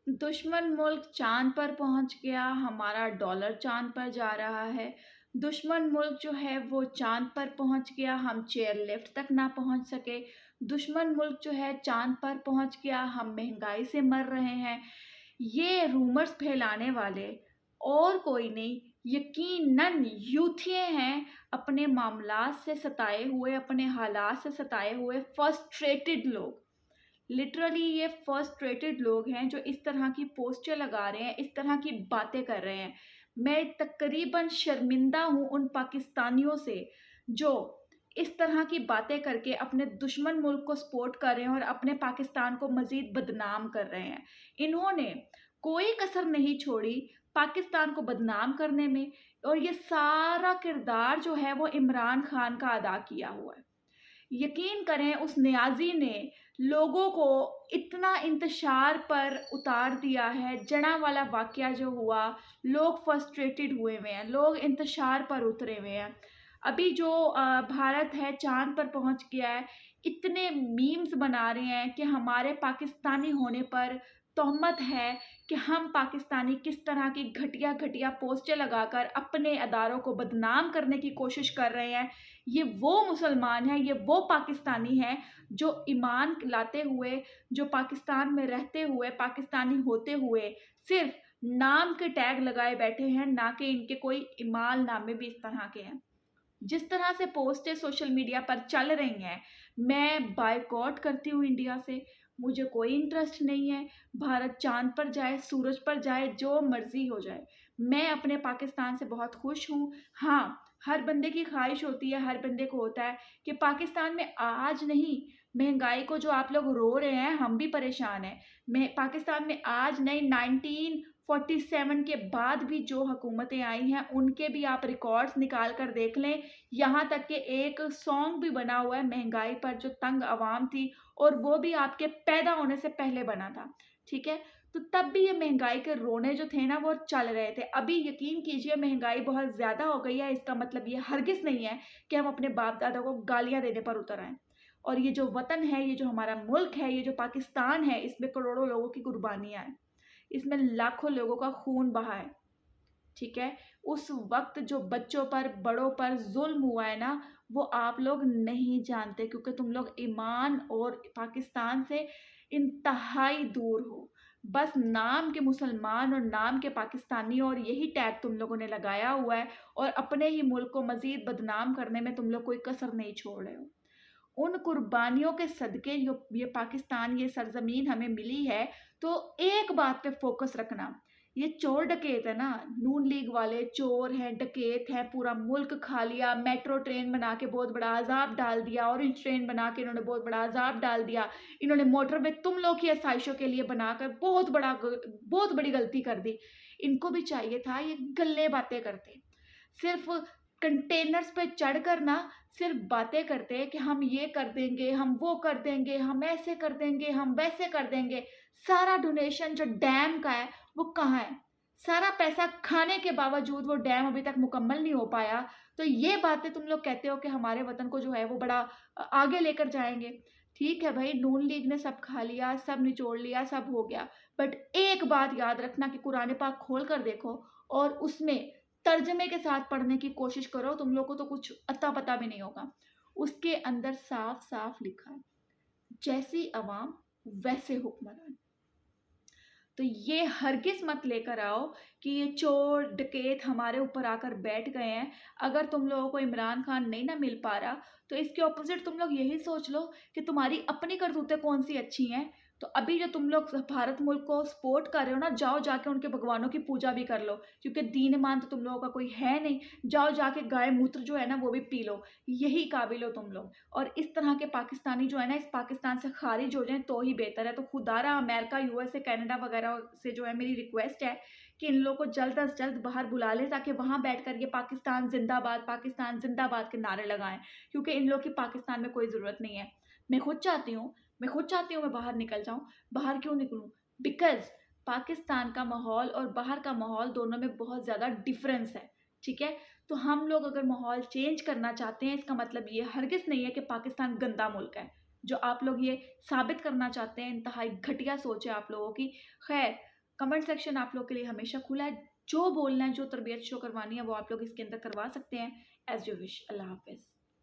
दुश्मन मुल्क चाँद पर पहुँच गया, हमारा डॉलर चाँद पर जा रहा है। दुश्मन मुल्क जो है वो चाँद पर पहुँच गया, हम चेयर लिफ्ट तक ना पहुँच सके। दुश्मन मुल्क जो है चाँद पर पहुँच गया, हम महँगाई से मर रहे हैं। ये रूमर्स फैलाने वाले और कोई नहीं, यकीनन यूथिये हैं, अपने मामलात से सताए हुए, अपने हालात से सताए हुए फ्रस्ट्रेटेड लोग। लिटरली ये फ्रस्ट्रेटेड लोग हैं जो इस तरह की पोस्टर लगा रहे हैं, इस तरह की बातें कर रहे हैं। मैं तकरीबन शर्मिंदा हूँ उन पाकिस्तानियों से जो इस तरह की बातें करके अपने दुश्मन मुल्क को सपोर्ट कर रहे हैं और अपने पाकिस्तान को मज़ीद बदनाम कर रहे हैं। इन्होंने कोई कसर नहीं छोड़ी पाकिस्तान को बदनाम करने में, और ये सारा किरदार जो है वो इमरान खान का अदा किया हुआ है। यकीन करें उस न्याज़ी ने लोगों को इतना इंतशार पर उतार दिया है। जड़ांवाला वाक़या जो हुआ, लोग फ्रस्ट्रेटेड हुए हुए हैं, लोग इंतशार पर उतरे हुए हैं। अभी जो भारत है चाँद पर पहुँच गया है, इतने मीम्स बना रहे हैं कि हमारे पाकिस्तानी होने पर तोहमत है कि हम पाकिस्तानी किस तरह की घटिया-घटिया पोस्टें लगाकर अपने अदारों को बदनाम करने की कोशिश कर रहे हैं। ये वो मुसलमान हैं, ये वो पाकिस्तानी हैं जो ईमान लाते हुए, जो पाकिस्तान में रहते हुए, पाकिस्तानी होते हुए सिर्फ नाम के टैग लगाए बैठे हैं, ना कि इनके कोई ईमाननामे भी इस तरह के हैं। जिस तरह से पोस्टें सोशल मीडिया पर चल रही हैं, मैं बायकॉट करती हूँ इंडिया से। मुझे कोई इंटरेस्ट नहीं है, भारत चाँद पर जाए, सूरज पर जाए, जो मर्ज़ी हो जाए। मैं अपने पाकिस्तान से बहुत खुश हूँ। हाँ, हर बंदे की ख्वाहिश होती है, हर बंदे को होता है कि पाकिस्तान में आज नहीं, महँगाई को जो आप लोग रो रहे हैं, हम भी परेशान हैं। मैं पाकिस्तान में आज नहीं, 1947 के बाद भी जो हुकूमतें आई हैं, उनके भी आप रिकॉर्ड्स निकाल कर देख लें। यहाँ तक कि एक सॉन्ग भी बना हुआ है महँगाई पर, जो तंग आवाम थी, और वो भी आपके पैदा होने से पहले बना था, ठीक है? तो तब भी ये महँगाई के रोने जो थे ना वो चल रहे थे। अभी यकीन कीजिए महँगाई बहुत ज़्यादा हो गई है, इसका मतलब ये हरगिज़ नहीं है कि हम अपने बाप-दादा को गालियाँ देने पर उतर आएँ। और ये जो वतन है, ये जो हमारा मुल्क है, ये जो पाकिस्तान है, इसमें करोड़ों लोगों की कुर्बानियाँ हैं। इसमें लाखों लोगों का खून बहा है, ठीक है? उस वक़्त जो बच्चों पर, बड़ों पर ज़ुल्म हुआ है ना, वो आप लोग नहीं जानते, क्योंकि तुम लोग ईमान और पाकिस्तान से इंतहाई दूर हो। बस नाम के मुसलमान और नाम के पाकिस्तानी, और यही टैग तुम लोगों ने लगाया हुआ है, और अपने ही मुल्क को मज़ीद बदनाम करने में तुम लोग कोई कसर नहीं छोड़ रहे हो। उन कुर्बानियों के सदके जो ये पाकिस्तान, ये सरज़मीन हमें मिली है, तो एक बात पे फ़ोकस रखना, ये चोर डकैत है ना, नून लीग वाले चोर हैं, डकैत हैं, पूरा मुल्क खा लिया, मेट्रो ट्रेन बना के बहुत बड़ा अज़ाब डाल दिया, ऑरेंज ट्रेन बना के इन्होंने बहुत बड़ा अज़ाब डाल दिया, इन्होंने मोटरवे तुम लोग की आसाइशों के लिए बनाकर बहुत बड़ी गलती कर दी। इनको भी चाहिए था ये गल्ले बातें करते। सिर्फ़ कंटेनर्स पे चढ़कर ना सिर्फ़ बातें करते हैं कि हम ये कर देंगे, हम वो कर देंगे, हम ऐसे कर देंगे, हम वैसे कर देंगे। सारा डोनेशन जो डैम का है, वो कहाँ है? सारा पैसा खाने के बावजूद वो डैम अभी तक मुकम्मल नहीं हो पाया। तो ये बातें तुम लोग कहते हो कि हमारे वतन को जो है वो बड़ा आगे लेकर जाएँगे। ठीक है भई, नून लीग ने सब खा लिया, सब निचोड़ लिया, सब हो गया। बट एक बात याद रखना कि कुरान पाक खोल कर देखो और उसमें तर्जमे के साथ पढ़ने की कोशिश करो, तुम लोग को तो कुछ अता-पता भी नहीं होगा। उसके अंदर साफ-साफ लिखा है, जैसी अवाम वैसे हुक्मरान। तो ये हरगिज़ मत लेकर आओ कि ये चोर डकैत हमारे ऊपर आकर बैठ गए हैं। अगर तुम लोगों को इमरान खान नहीं ना मिल पा रहा, तो इसके ऑपोज़िट तुम लोग यही सोच लो कि तुम्हारी अपनी करतूतें कौन-सी अच्छी हैं। तो अभी जो तुम लोग भारत मुल्क को सपोर्ट कर रहे हो ना, जाओ जाके उनके भगवानों की पूजा भी कर लो, क्योंकि दीन ईमान तो तुम लोगों का कोई है नहीं। जाओ जाके गाय मूत्र जो है ना वो भी पी लो, यही काबिल हो तुम लोग। और इस तरह के पाकिस्तानी जो है ना, इस पाकिस्तान से खारिज हो जाएँ तो ही बेहतर है। तो खुदारा अमेरिका, यूएसए, कनाडा वगैरह से जो है मेरी रिक्वेस्ट है कि इन लोगों को जल्द अज़ जल्द बाहर बुला लें, ताकि वहाँ बैठकर ये पाकिस्तान ज़िंदाबाद के नारे लगाएँ, क्योंकि इन लोग की पाकिस्तान में कोई ज़रूरत नहीं है। मैं खुद चाहती हूँ मैं बाहर निकल जाऊँ। बाहर क्यों निकलूँ? बिकॉज़ पाकिस्तान का माहौल और बाहर का माहौल दोनों में बहुत ज़्यादा डिफ़रेंस है, ठीक है? तो हम लोग अगर माहौल चेंज करना चाहते हैं, इसका मतलब ये हरगिज़ नहीं है कि पाकिस्तान गंदा मुल्क है। जो आप लोग ये साबित करना चाहते हैं, इंतहाई घटिया सोच है आप लोगों की। ख़ैर, कमेंट सेक्शन आप लोग के लिए हमेशा खुला है। जो बोलना है, जो तरबियत शो करवानी है वो आप लोग इसके अंदर करवा सकते हैं। As you wish. अल्लाह हाफिज़।